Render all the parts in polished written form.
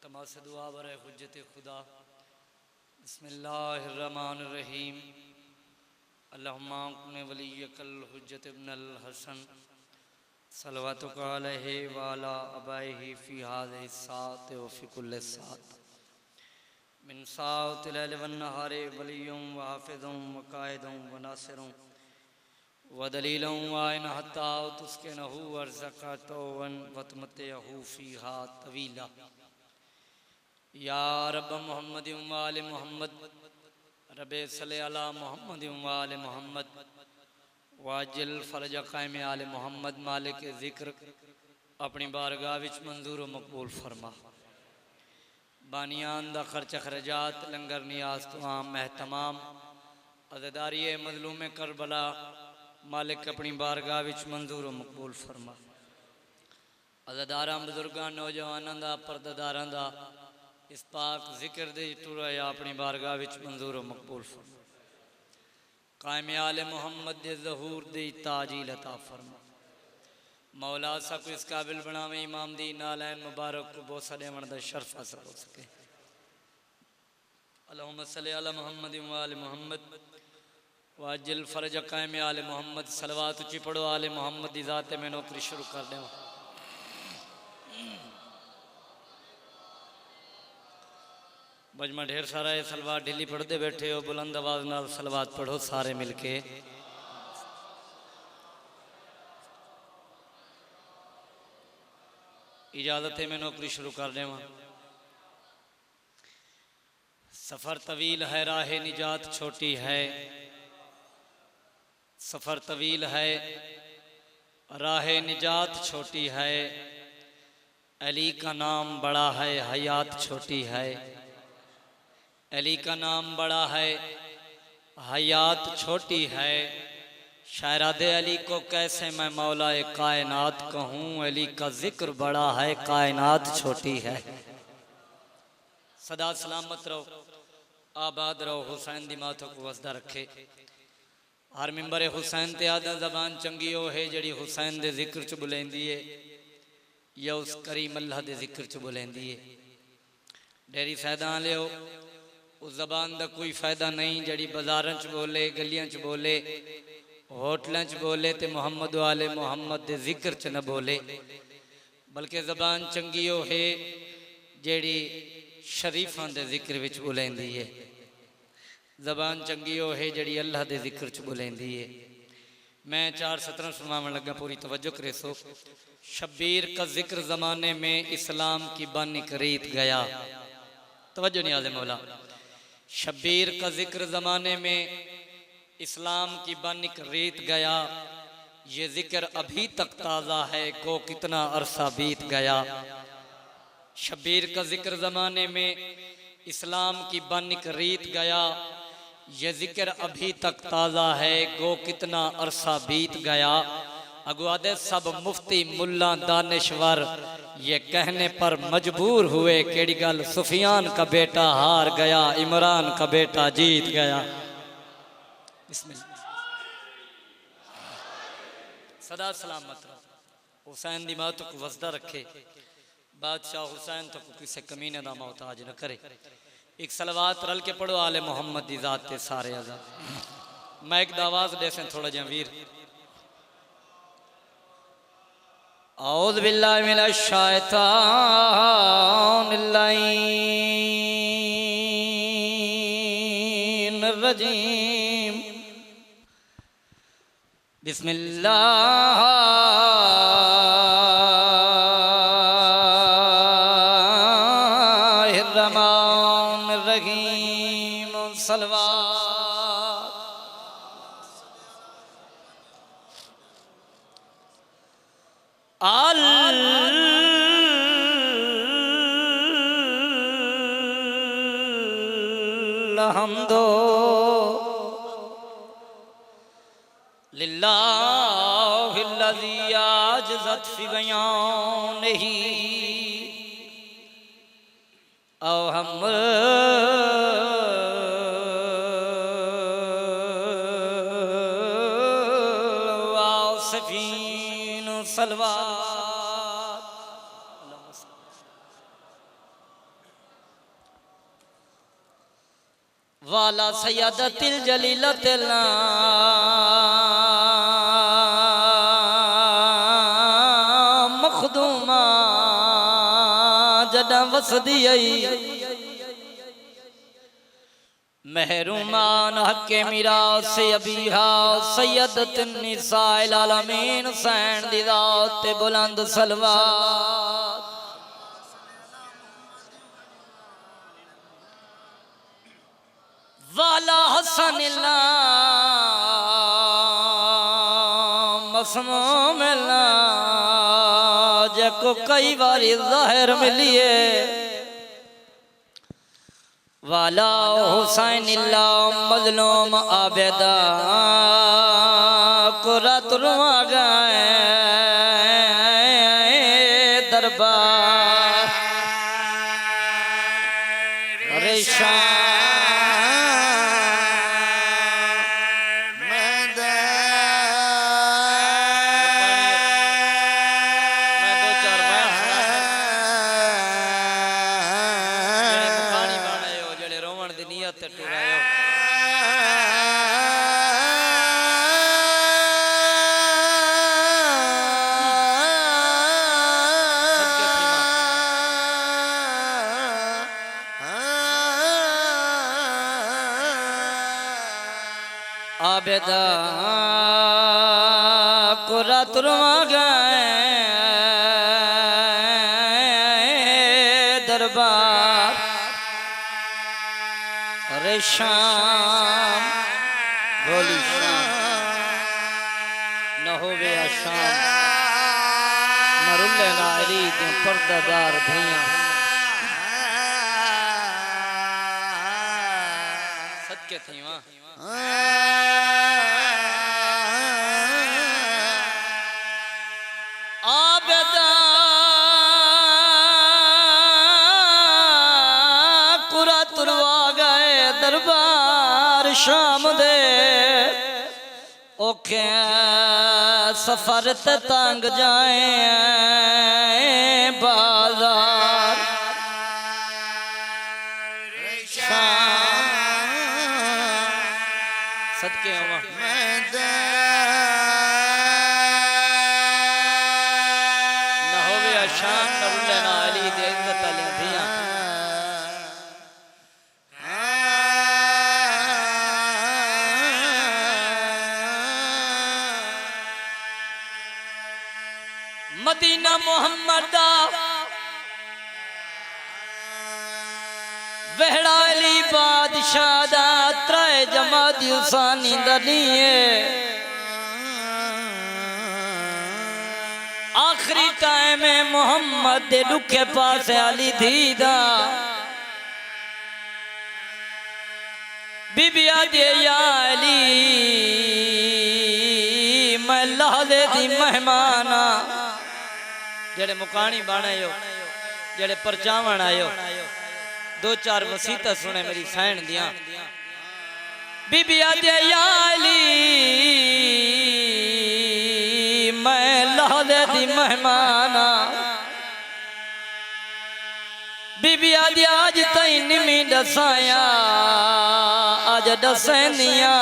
इल्तमा से दुआ बर हुज्जत खुदा। बिस्मिल्लाहिर्रहमानिर्रहीम। अल्लाहुम्मा कुन वलियकल हुज्जत इब्नल हसन सलवातुक अलैहि व अला अबाइहि फी हाज़िहि सात व फी कुल्लि सात मिन सातिल लैल वन नहारि वलियुम व हाफ़िज़ुम व काइदुम व नासिरुम व दलीलुम व आइन हत्ता तुस्किनहु वर्ज़क़तवन व तुमत्तिअहु फ़ीहा तवीला। या रब मुहम्मद व आले मुहम्मद रब्बे सल्लि अला मुहम्मद व आले मुहम्मद वाजिल फरज कायम आले मुहम्मद। मालिक ज़िक्र अपनी बारगाह विच मंजूर व मकबूल फरमा। बानियान दा खर्च खरजात लंगर नियाज तमाम महतमाम अज़दारी मज़लूम करबला मालिक अपनी बारगाह विच मंजूर व मकबूल फरमा। अज़दारां बुजुर्गां नौजवानां दा परदादारां दा इस पाक ज़िक्र दे टुरा अपनी बारगाह विच मंजूर व मकबूल फरमा। कायम आले मोहम्मद दे ज़हूर दे ताजील अता फरमा। मौला सा को इस काबिल बनावे इमाम दी नालैन मुबारक को बोसा देवण दा शर्फ हासिल हो सके। अल्लाहुम्मा सल्लि अला मुहम्मद व आले मुहम्मद वाजिल फरज कायम आले मोहम्मद। सलवात उची पढ़ो आले मोहम्मद दी ज़ात में नौकरी शुरू कर दें। मजमा ढेर सारा है, सलवात ढीली पढ़ते बैठे हो, बुलंद आवाज नाल सलवात पढ़ो सारे मिलके। इजाजत है मैं नौकरी शुरू कर देवा। सफर तवील है राह निजात छोटी है, सफर तवील है राह निजात छोटी है। अली का नाम बड़ा है हयात छोटी है, अली का नाम बड़ा है हयात छोटी है। शायरादे अली को कैसे मैं मौलाए कायनात कहूँ, अली का जिक्र बड़ा है कायनात छोटी है। सदा सलामत रहो आबाद रहो, हुसैन दी मातों को वसदा रखे। हर मिंबर हुसैन ते आदा जबान चंगी हो है जड़ी हुसैन दे जिक्र च बुलेंदी है या उस करीम अल्लाह दे जिक्र च बुलेंदी है। डेरी फैदा लियो उस जबान का कोई फायदा नहीं जड़ी बाजारों च बोले, गलियां च बोले, होटलों च बोले ते मुहम्मद वाले मुहम्मद दे जिक्र च न बोले। बल्कि जबान चंगी हो है जड़ी शरीफां दे जिक्र विच बुलेंदी है। जबान चंगी हो है जड़ी अल्लाह दे जिक्र च बुलेंदी है। मैं चार सतरन सुनावन लगा, पूरी तवज्जो करे सो। शब्बीर का जिक्र जमाने में इस्लाम की बानी रीत गया। तवज्जो नहीं आज़े मौला। शब्बीर का जिक्र जमाने में इस्लाम की बानिक रीत गया। ये जिक्र अभी तक ताज़ा है को कितना अरसा बीत गया। शब्बीर का जिक्र जमाने में इस्लाम की बानिक रीत गया। ये जिक्र अभी तक ताज़ा है गो कितना अरसा बीत गया। अगवादे सब मुफ्ती मुल्ला दानिश्वर ये कहने पर मजबूर हुए केड़ी गल सुफियान का बेटा हार गया, इमरान का बेटा जीत गया। सदा सलामत रहो, हुसैन दी मौत को वसदा रखे। बादशाह हुसैन तो किसी कमीने दा मोहताज न करे। एक सलवात रल के पढ़ो आले मोहम्मद दी जात ते सारे आजाद। मैं एक आवाज दे से थोड़ा जिहा वीर। औज़ बिल्लाहि मिनश शैतानिर रजीम। बिस्मिल्लाहिर रहमानिर रहीम। सलवात अलहम्दु लिल्लाहिल्लज़ी आजज़त फ़ी बयानिही औ हम वासिफ़ीन सलवात। वाला सैयदतिल जलीलतिल मखदूमा जदा वसदी महरुमान हक़े मीरास अबीहा सैयदतिन निसाइल आलमीन हुसैन दी ज़ात ते बुलंद सलवात। वाला हसन मसमूम जको कई बारी ज़ाहिर मिलिए वाला हुसैन मज़लूम आबेदा कुरत रुआ गए दरबार रेशा आबेदा कुरत रुआ गए दरबार अरे शाम बोली शाम न होवे शाम न रुले ना अली दे पर्दादार धियां सदके थी वहां आबेदा कुरत रुआ गए दरबार शाम दे ओखे सफर ते तंग जाए बाजार शाम सदके हुआ शाम नरुले ना अली दे इज्जत आलियां धियां मदीना मोहम्मद दा वेहड़ा अली बादशाह दा त्रै जमात हुसैनी दा नीए आखिरी टाइम में मोहम्मद दे दुखे पास अली दीदा बीबी आदि या अली मैं लहदे दी मेहमाना जेड़े मुकानी बने हो जेड़े परचावन आयो दो चार वसीता सुने मेरी सैन दियां बीबी आदि या अली मैं लहदे दी मेहमाना बीबी आदि आज तई निमी दसाया आज दसैनिया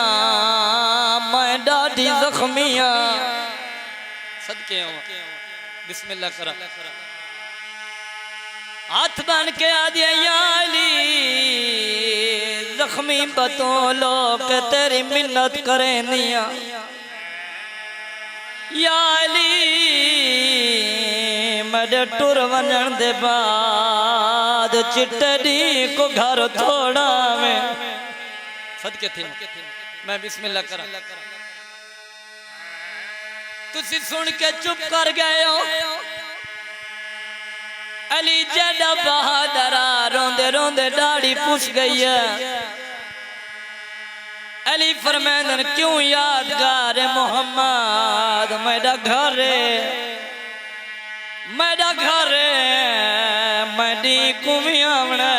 मैं डाढ़ी जख्मिया सदके हूं बिस्मिल्लाह करा हाथ बन के आदि या अली जख्मी बतौलो के तेरी मिन्नत करें निया या अली मेरे टुर वनन दे बाद चिट्टे को घर थोड़ा में सदके थी मैं बिस्मिल्लाह करा तुसी सुन के चुप कर गए हो अली जड़ा बहादरा रोंदे रोंदे दाढ़ी पुछ गई है अली फरमांदन क्यों यादगार मोहम्मद मेरा घर मैं कुमियावना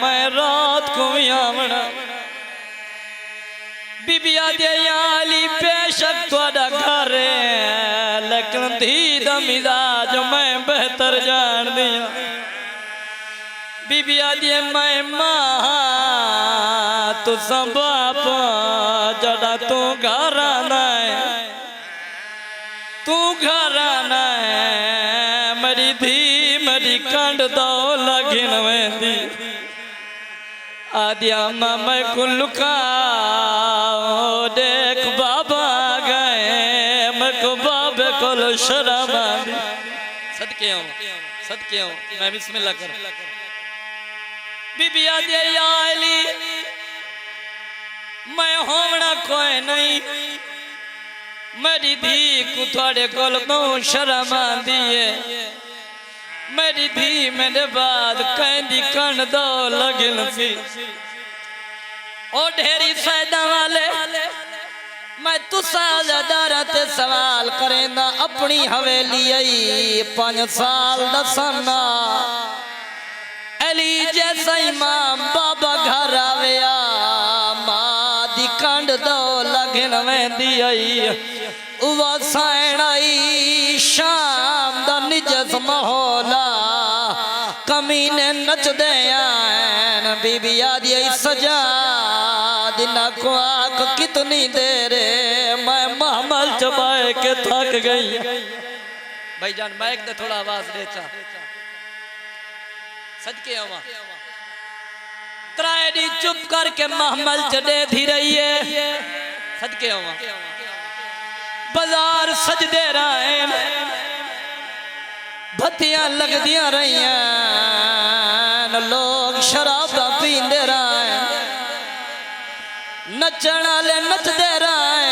मैं रात कुमियावना बीबी आदि अली बेशक तुहाडा घर लेकिन धी दा मिजाज मैं बेहतर जान दिया बीबी आदि मैं मां तू बाप जड़ा तू घर न मेरी धी मेरी कंड दो लगिन वेंदी आदिया मैं कुलका देख बाबा गए मैं को बाबे को शर्म सदके हूँ मैं बिस्मिल्लाह कर बीबी आदिया या अली मैं होना कोई नहीं मेरी धी को थोड़े कोल तो शर्म आंदी है मेरी धी मेरे बाद कहती कण दो लगिन सी ओ ढेरी फायदा वाले मैं तुसा दारा ते सवाल करेंदा अपनी हवेली आई 5 साल दसना अली जैसा इमाम बाबा घर आवेया मां दी कंड दो लगिन वेंदी आई उवा साइण आई शाम दा निजस माहौला कमीने नचदे आन बीबी आदि सजा दिना को आख कितनी देर मैं महमल चबाए के थक गई भाईजान माइक दे थोड़ा आवाज दे चा सदके आवा त्राएडी चुप करके महमल चढ़े धी रही है सदके आवा बाजार सजदे रहे बत्तियां लगदियां रहियां लोग शराबा पींदे रहे नचण वाले नचदे रहे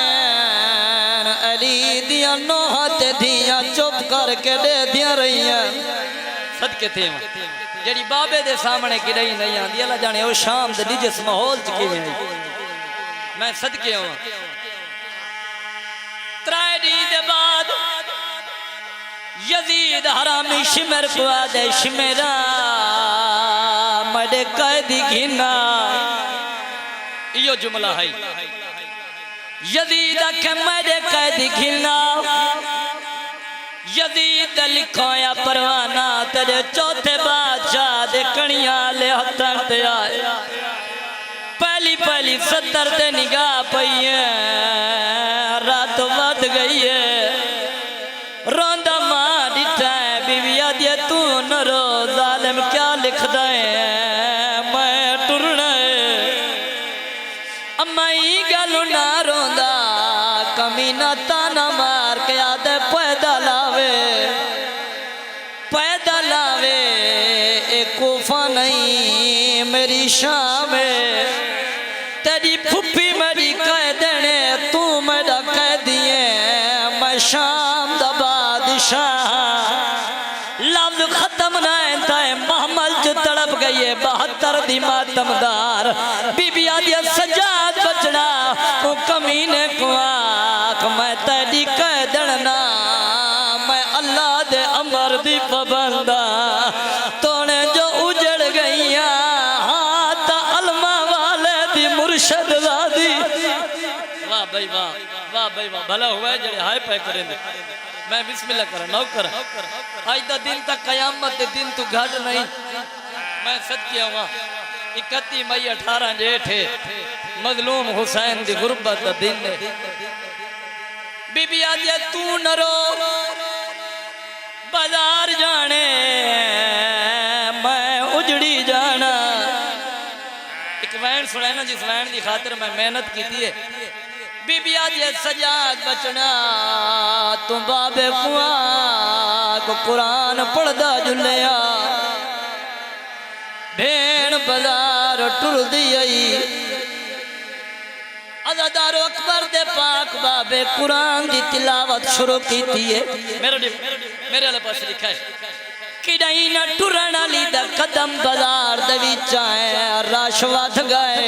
अली दिया नोहा ते धियां चुप करके दे दियां रहियां सदके थे जेड़ी बाबे दे सामने किड़ई नहीं आंदी अल्लाह जाने ओ शाम दे जिस माहौल च किवें आई मैं सदके आवां त्राएडी दे बाद यजीद हरामी शिमर को आदे शिमेरा मडे कैदी घिना यो जुमला है यजीद के मडे कैदी घिना यजीद लिखोया परवाना तेरे चौथे बादशाह दे कणिया ले हथन ते आए पहली पहली 70 ते निगाह पई है रात वध गई है रोंदा मां दिता है बीवी आदि तू न रो जालिम क्या लिखदा है मैं टुरना है अम्मा ई गल ना रोंदा कमीना ताना मार के आदे पैदा लावे ए कोफा नहीं मेरी शाम तेरी फुफी मेरी कह देने तू मेरा कह दिए मैं शाम दा बादशाह लफ्ज खत्म ना है महमल च तड़प गई है 72 दी मातमदार बीबी आदि सजाद बचना तू कमीने को आख मैं तेरी कह देना मैं अल्लाह दे अमर दी पाबंदा तोने जो उजड़ गई हाथ अलमा वाले दी मुर्शद वादी वाह भाई वाह भला हुआ है जड़े हाय पै करेंगे मैं बिस्मिल्लाह कर नौकर आज दा दिन तक कयामत दे दिन तू घट नहीं मैं सदके आवा 31 मई 18 जेठ मजलूम हुसैन दी गुरबत दा दिन है बीबी आदिया तू न रो बाजार जाने मैं उजड़ी जाना एक वैन सुना ना जिस वैन की खातिर मैं मेहनत की है बीबी आदिया सजाद बचना तू बाबे कुआ को कुरान पढ़दा जुलिया भेड़ बाजार टुरदी आई अज़ादारो अकबर दे पाक बाबे कुरान दी तिलावत शुरू की है मेरे वाले पास लिखा है किडई ना टुरन वाली दा कदम बाजार दे विच आए रश वध गए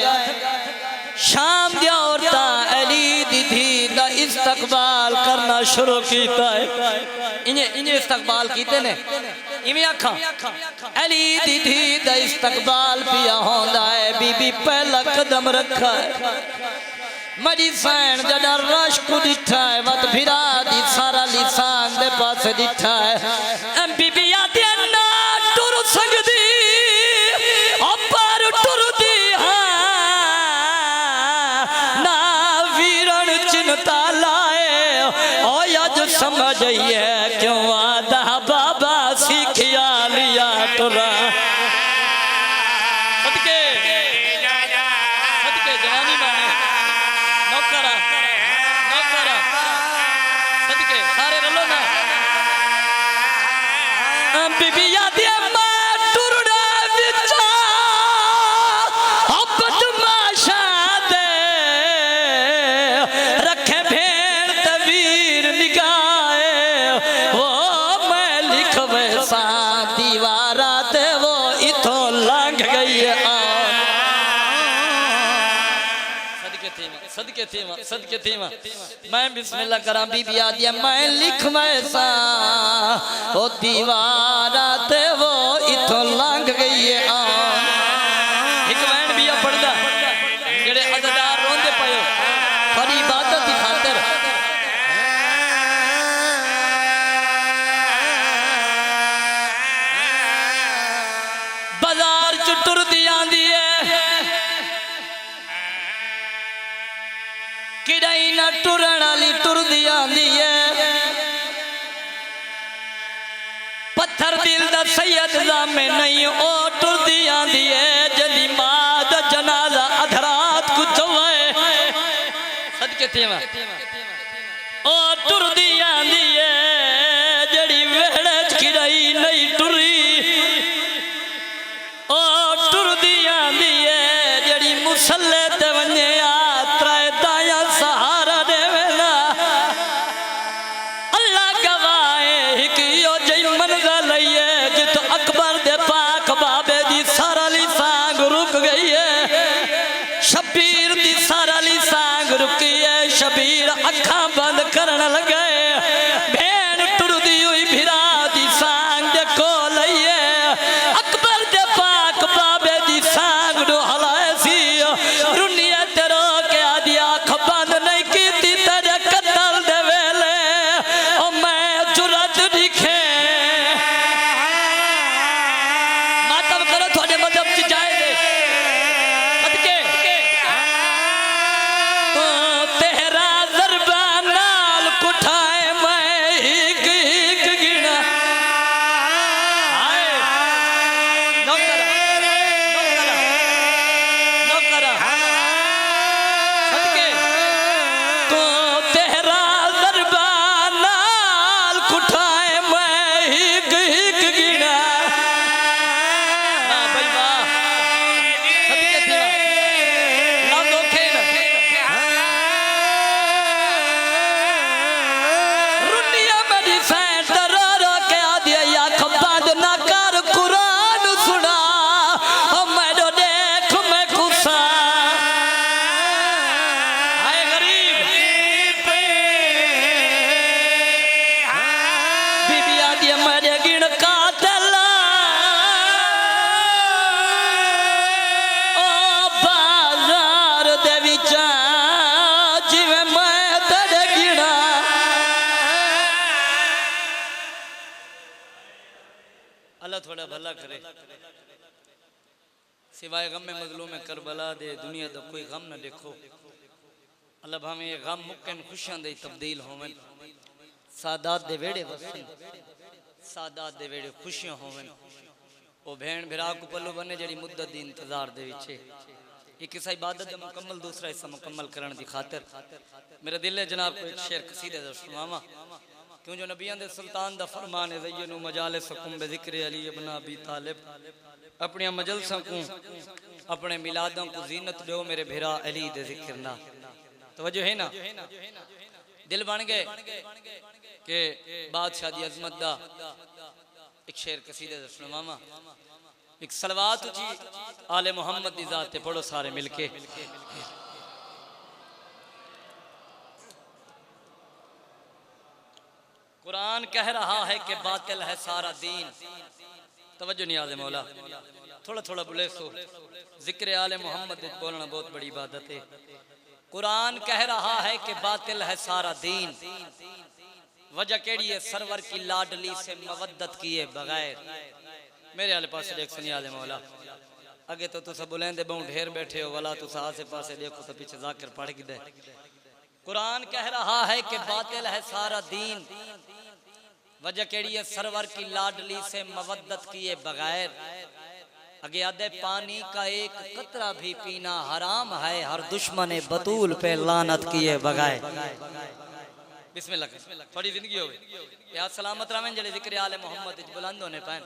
शाम दी औरतां अली दी धी दा इस्तकबाल करना शुरू कीता है इन्हें इस्तकबाल कीते ने इवें आखा अली दी धी दा इस्तकबाल पिया होंदा है बीबी पहला कदम रखा है मरी सैन जड़ा रश को दिठा है वत फिरा दी सारा लिसान दे पास दिठा है बीबी आदि ना टुर सकदी अपर टुरदी हां सदके सदके जवानी बाने नौकरा नौकरा सदके सारे रलो ना बीबी याद टुरड़ा विचा अब तमाशा दे रखे भेड़ तवीर निगाहे वो मैं लिख वैसा दीवारा ते वो इथों लंघ गई सदके थी मैं बिस्मिल्लाह करा बीबी आ दिया मैं लिख वैसा वो दीवारा ते वो इथों लंघ गई है एक वैन भी पढ़दा जेड़े अज़दार रोंदे पयो पर इबादत की खातिर बाजार च टुरदी आंदी है किड़ाई ना टुरन वाली टुरदी आंदी है पत्थर दिल दा सैयद जामे नहीं ओ टुरदी आंदी है जदी मां दा जनाजा अधरात को चवे सदके थेवा ओ टुरदी आंदी है जड़ी वेड़े किड़ाई नहीं टुरी ओ टुरदी आंदी है जड़ी मुसल्ले ते वने शबीर दी सारा ली सांग रुकी है शबीर अखा बंद करन लगे भेड़ टुरदी हुई भिरा दी सांग दे को लईए अकबर दे पाक बाबे दी सांग नु हलाए सी रुनिया तेरो के आदि अख बंद नहीं कीती तेरे कतल दे वेले ओ मैं जुरत दिखे मातम करो थोड़े मजहब च जाए दे थोड़ा भला करे सिवाय गम में मजलूम में करबला दे दुनिया दा कोई गम ना देखो अल्लाह भावे ये गम मुक्कन खुशियां दे तब्दील होवन सादात दे वेड़े वसन सादात दे वेड़े खुशियां होवन ओ भेण भिरा को पल्लू बने जड़ी मुद्दत दी इंतजार दे विच एक हिस्सा इबादत दा मुकम्मल दूसरा हिस्सा मुकम्मल करने दी खातिर मेरा दिल है जनाब को एक शेर कसीदे दा सुनावा क्यों जो नबियां दे सुल्तान दा फरमान है ज़य्यनु मजालिसकुम बिज़िक्रि अली इब्न अबी तालिब अपनी मजलसां को अपने मिलादों को जीनत दो मेरे भेरा अली दे जिक्र ना तवज्जो है ना दिल बन गए कि बादशाह दी अजमत दा एक शेर कसीदे दा सुनावा एक सलवात जी आले मोहम्मद दी जात ते पढ़ो सारे मिलके कुरान कह रहा है कि बातिल है सारा दीन तवज्जो नियाज़ मौला थोड़ा थोड़ा बोले सो जिक्र आले मोहम्मद बोलना बहुत बड़ी इबादत है कुरान कह रहा है कि बातिल है सारा दीन वजह केड़ी है सरवर की लाडली से मवद्दत किए बगैर मेरे आले पास देख सुनिए आले मौला अगे तो तुसा बुलंदे बहु ढेर बैठे हो वाला तुसा आसे पासे देखो तो पीछे जाकर पढ़ गए कुरान कह रहा है कि बातिल है सारा दीन वजह केड़ी है? सरवर की लाडली से मवद्दत किए बगैर। आगे आदे पानी का एक कतरा भी पीना हराम है, हर दुश्मन बतूल पे लानत किए बगैर। बिस्मिल्लाह। थोड़ी जिंदगी हो या सलामत रवें जड़े जिक्र आले मोहम्मद बुलंद होने पाए।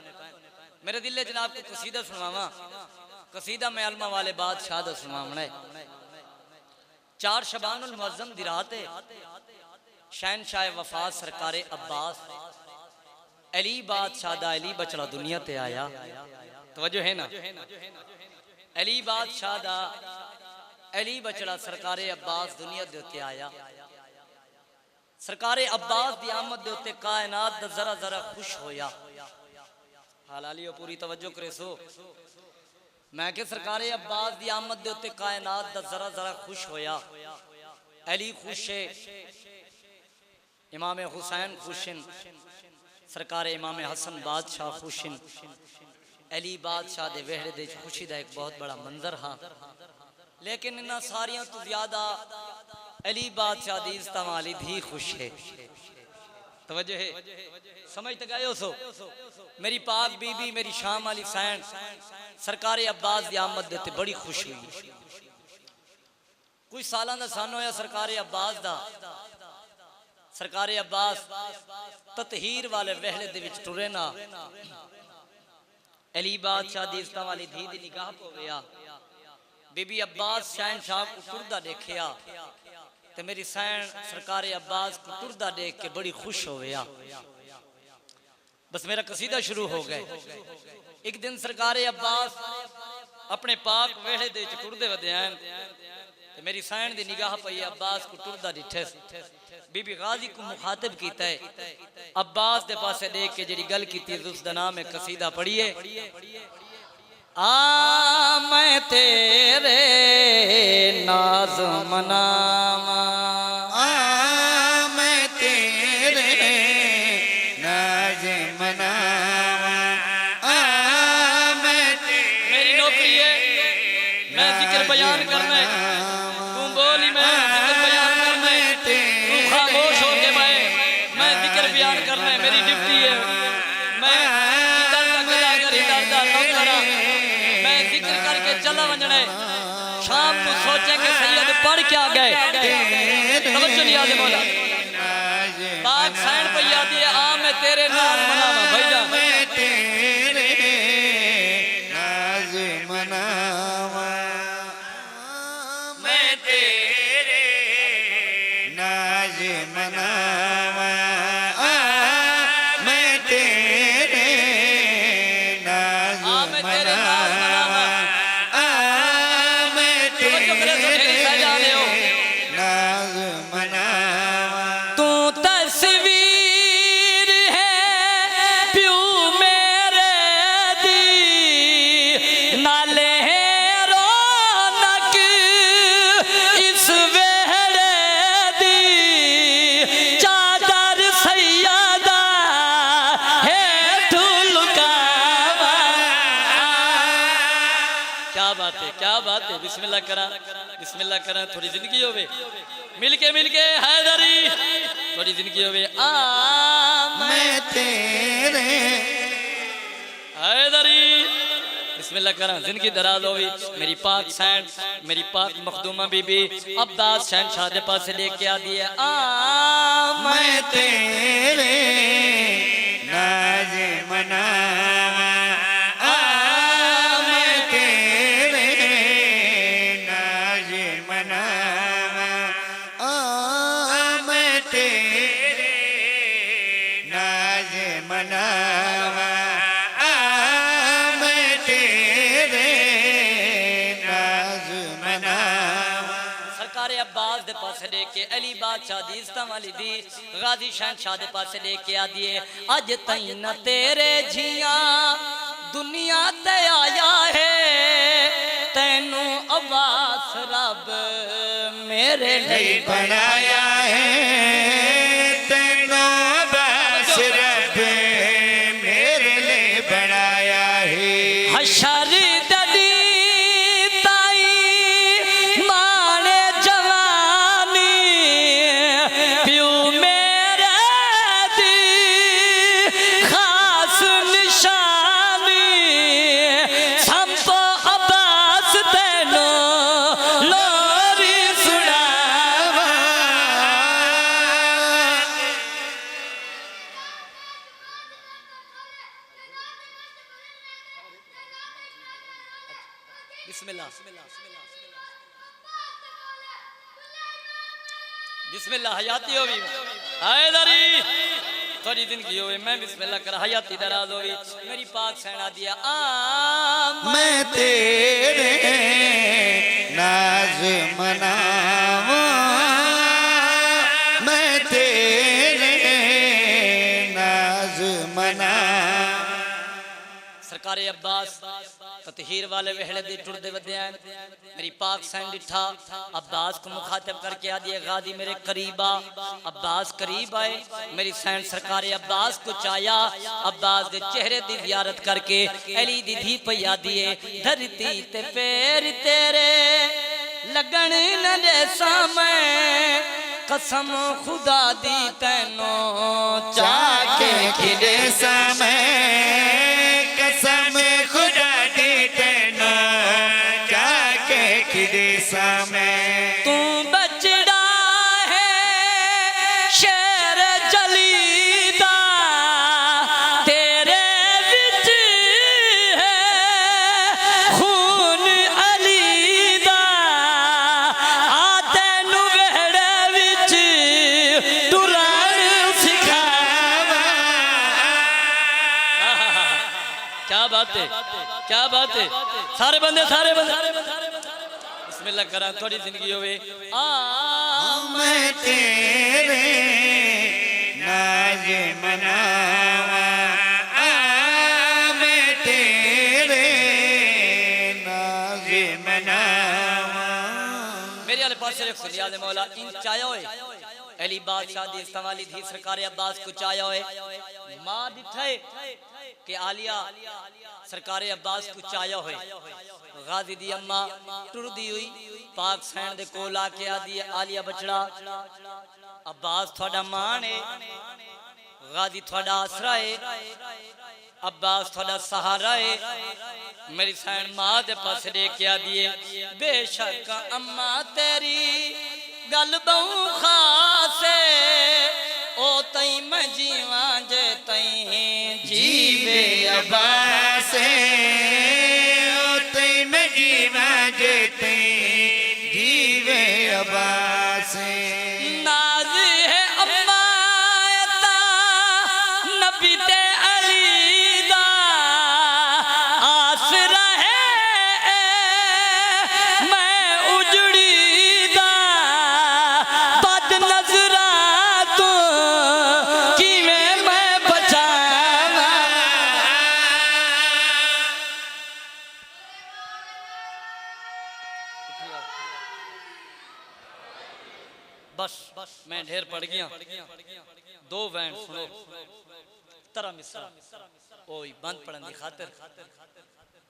मेरे दिल जनाब को कसीदा सुनावा। कसीदा में अलमा वाले बादशाह दा सुनावना है। 4 शबानुल मुअज्जम दी रात है। शहनशाह वफा सरकारे अब्बास अली बादशाह दा अली बचड़ा दुनिया ते आया। तवज्जो है ना? अली बादशाह दा अली बचड़ा सरकारे अब्बास दुनिया दे उत्ते आया। सरकारे अब्बास दी आमद दे उत्ते कायनात दा जरा जरा खुश होया। हालालियो पूरी तवज्जो करे सो। मैं के सरकारे अब्बास दी आमद दे उत्ते कायनात दा जरा जरा खुश होया। अली खुश है, इमाम हुसैन खुशिन, सरकारे इमाम हसन बादशाह खुशिन। अली बादशाह दे वेहड़े दे खुशी दा एक बहुत बड़ा मंजर हाँ। लेकिन इन्ना सारियां तो ज्यादा अली बादशाह दी इज्जत वाली धी खुश है। तवज्जो है? समझ तक आयो सो? मेरी पाक बीबी मेरी शाम वाली सैन सरकारे अब्बास दी आमद दे ते बड़ी खुश हुई। कुछ सालां दा सन होया सरकारे अब्बास दा। सरकारे अब्बास ततहीर वाले वेहड़े दे विच टुरे ना। अली बादशाह दी इज्जत वाली धी दी निगाह पो गया। बीबी अब्बास शहनशाह को टुरदा देखिया ते मेरी सैन सरकारे अब्बास को टुरदा देख के बड़ी खुश हो गया। बस मेरा कसीदा शुरू हो गए। एक दिन सरकारे अब्बास अपने पाक वेहड़े दे विच टुरदे वदयान ते मेरी सैन दी निगाह पई अब्बास को टुरदा दिठे। बीबी गाजी को मुखातिब कीता है। अब्बास दे पासे देख के जेड़ी गल कीती उस दा नाम है कसीदा पढ़िए। आ मैं तेरे नाज मनावा, आ मैं तेरे नाज मनावा, आ मैं तेरे मेरी नौकरी है मैं जिक्र बयान करना है। तू बोली मैं जिक्र बयान करना है। तू खामोश हो के मैं जिक्र बयान करना है। मेरी ड्यूटी है। मैं इधर तक गदा कर इधर दा नौकरा मैं जिक्र करके चला वंजना है। शाम को सोचे कि सैयद पढ़ क्या गए। तवज्जो नहीं आदे मौला पाक सैन पैया दिए। आ मैं तेरे नाज मनावा भाईजान, मैं तेरे नाज मनावा, मैं तेरे नाज मनावा, मैं तेरे नाज आ मैं तेरे नाज मनावा। मैं तवज्जो करे तो ढेरी सजाने हो। नाज मनावा। तू तस्वीर है प्यू मेरे दी, नाले रौनक इस वेहड़े दी। चादर सैयदा है ढुलकावा। क्या बात है, क्या बात है। बिस्मिल्लाह करा, बिस्मिल्लाह करा। थोड़ी जिंदगी होवे मिलके हैदरी, थोड़ी जिंदगी होवे। आ मैं तेरे हैदरी। बिस्मिल्लाह करा, जिंदगी दराज होवी। मेरी पाक सैन मेरी पाक मखदूमा बीबी अब्बास शहनशाह दे पास लेके आ दिए। आ मैं तेरे नाज मनावा, मैं तेरे नाज मनावा, मैं तेरे नाज मनावा, मैं तेरे नाज मनावा। सरकारे अब्बास दे पास लेके अली बादशाह दी इज्जत वाली दी गाजी शहनशाह दे पास लेके आ दिए। अज तई न तेरे जिया दुनिया ते आया है, तैनू अब्बास रब मेरे लिए बनाया है, तेनों अब्बास रब मेरे लिए बनाया है। हशर ददी ताई माने जवानी प्यू मेरे दी। बिस्मिल्लाह बिस्मिल्लाह हयाती होवी हैदरी थोड़ी जिंदगी होवे मैं बिस्मिल्लाह कर हयाती दराज होवी मेरी पाक सैना दिया मैं तेरे नाज मनावा मैं तेरे नाज मना सरकार अब्बास ततहीर वाले वेहड़े दी टुरदे वद्या मेरी पाक सैन डिठा अब्बास को मुखातिब करके आ दिए गादी मेरे करीब आ अब्बास करीब आए मेरी सैन सरकार अब्बास को चाया अब्बास दे चेहरे दी जियारत करके अली दी धी पया दिए धरती ते पैर तेरे लगन न दे सामे कसम खुदा दी तैनो चाके खिदे समय कसम खुदा दी तैनो चाके खिदे समय तू बचड़ा है शेर जलीदा तेरे विच है खून अलीदा आ तैनू वेहड़े विच टुरन सिखावा क्या बात है क्या बात है सारे बंदे बिस्मिल्लाह करा थोड़ी जिंदगी होवे मैं तेरे नाज मनावा मैं तेरे नाज मनावा मेरे वाले पास सिर्फ खुदिया दे मौला इन चाया होए अली बादशाह दी इस्तेमाली थी सरकार अब्बास को चाया होए मां दिखे कि आलिया सरकार अब्बास को चाया होए गाजी दी अम्मा टुरदी हुई पाक सैन दे कोल आके आदी आलिया बचड़ा अब्बास थोड़ा मान है गाजी थोड़ा आसरा है अब्बास थोड़ा सहारा है मेरी सैन मां दे पास देख के आदी बेशक अम्मा तेरी गल बहु खास ओ तई मैं जीवा जे तई जीवे अब्बास ओ तई में जीवा जे तई जीवे अब्बास नाज है अम्मा ता नबी ते अली दा आसरा है मैं उजड़ी दा बद नजरा तो किवें मैं बचावा बस मैं ढेर पड़ गया दो वैन सुनो तरह मिसरा ओई बंद पड़न दी खातिर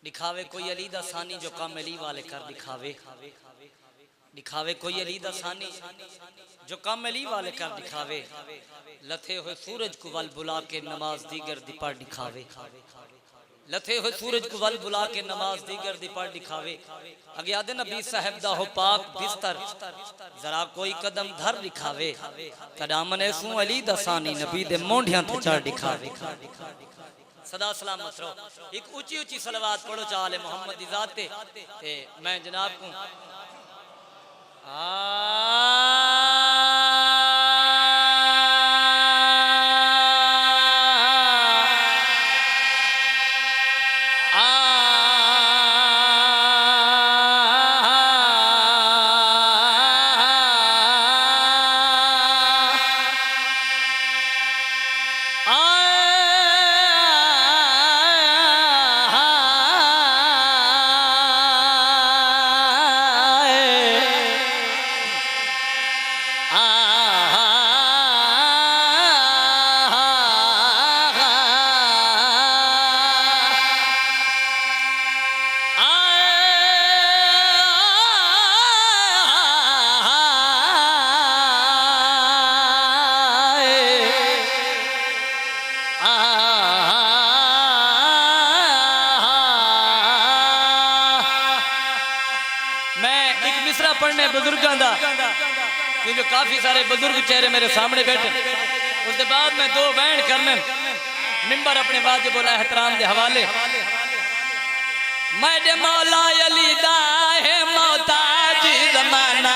दिखावे कोई अली दा सानी जो काम अली वाले कर दिखावे दिखावे कोई अली दा सानी जो काम अली वाले कर दिखावे लथे हुए सूरज को वल बुला के नमाज दीगर दी पढ़ दिखावे लथे हुए सूरज को वल बुला के नमाज दीगर दी पढ़ दिखावे अगे आदे नबी साहब दा हो पाक बिस्तर जरा कोई कदम धर दिखावे कदामन ऐसू अली दा सानी नबी दे मोंढियां ते चढ़ दिखावे सदा सलामत रहो एक ऊंची ऊंची सलवात पढ़ो चाले मोहम्मद दी जात ते मैं जनाब को पढ़ने बुजुर्गों का क्योंकि काफी सारे बुजुर्ग चेहरे मेरे सामने बैठे उसके बाद मैं दो बैन करने मिंबर अपने वाजिब उल एहतराम के हवाले मेरे मौला अली दा है मोहताज जमाना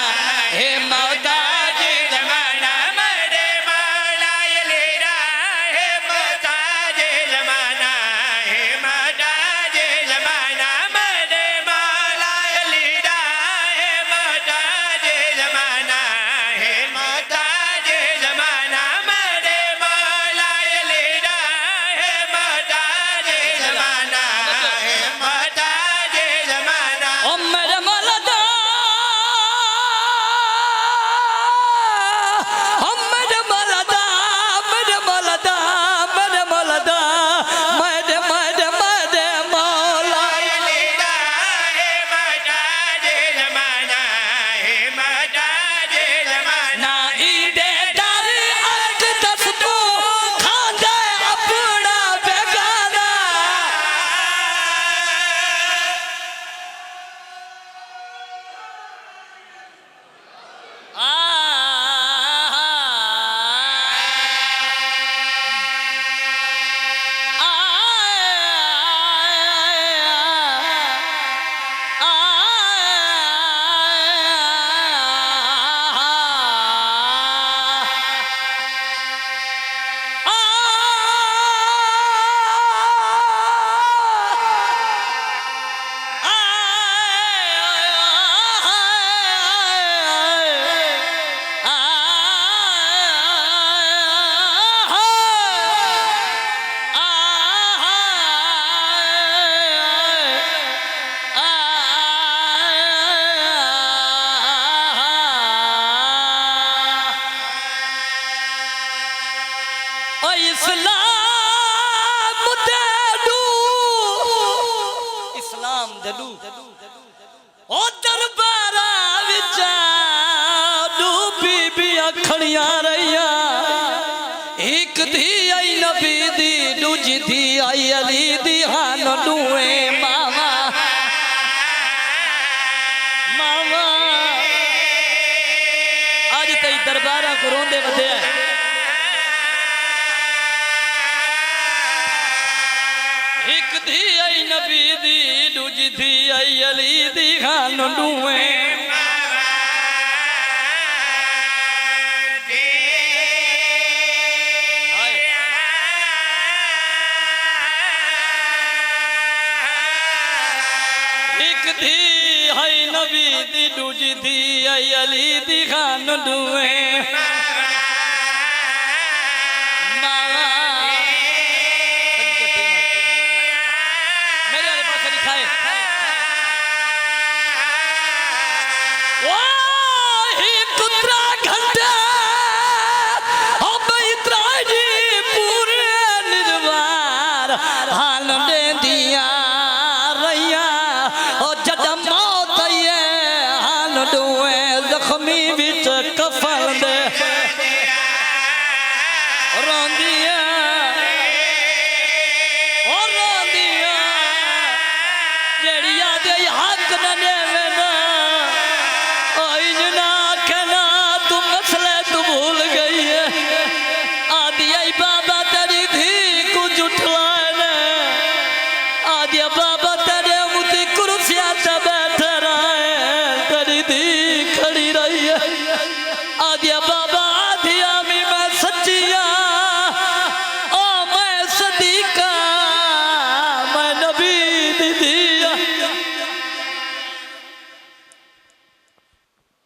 है मोहताज जमाना मेरे मौला अली दा है मोहताज जमाना है मोहताज जमाना मेरे मौला अली दा है मोहताज जमाना है मोहताज जमाना मेरे मौला अली दा है मोहताज जमाना है मोहताज जमाना ओ मेरे मौला दा ओ मेरे मौला दा मेरे मौला दा मेरे मौला दा मेरे मेरे मेरे मौला अली दा है मोहताज जमाना है मोहताज जमाना ना ईदे डर अक दस तू खांदे अपना बेगाना इस्लाम दलू ओ दरबारा विच बीबी अखड़ियां रहिया एक धी आई नबी दी दूजी धी आई अली दी हान दुए मावा मावा आज तई दरबारा को रोंदे वधे एक धी आई नबी दी दूजी धी आई अली दी खान दुए एक धी आई नबी दी दूजी धी आई अली दी खान दुए जख्मी बिच कफल दे रोंदिया जेड़िया दे हक ने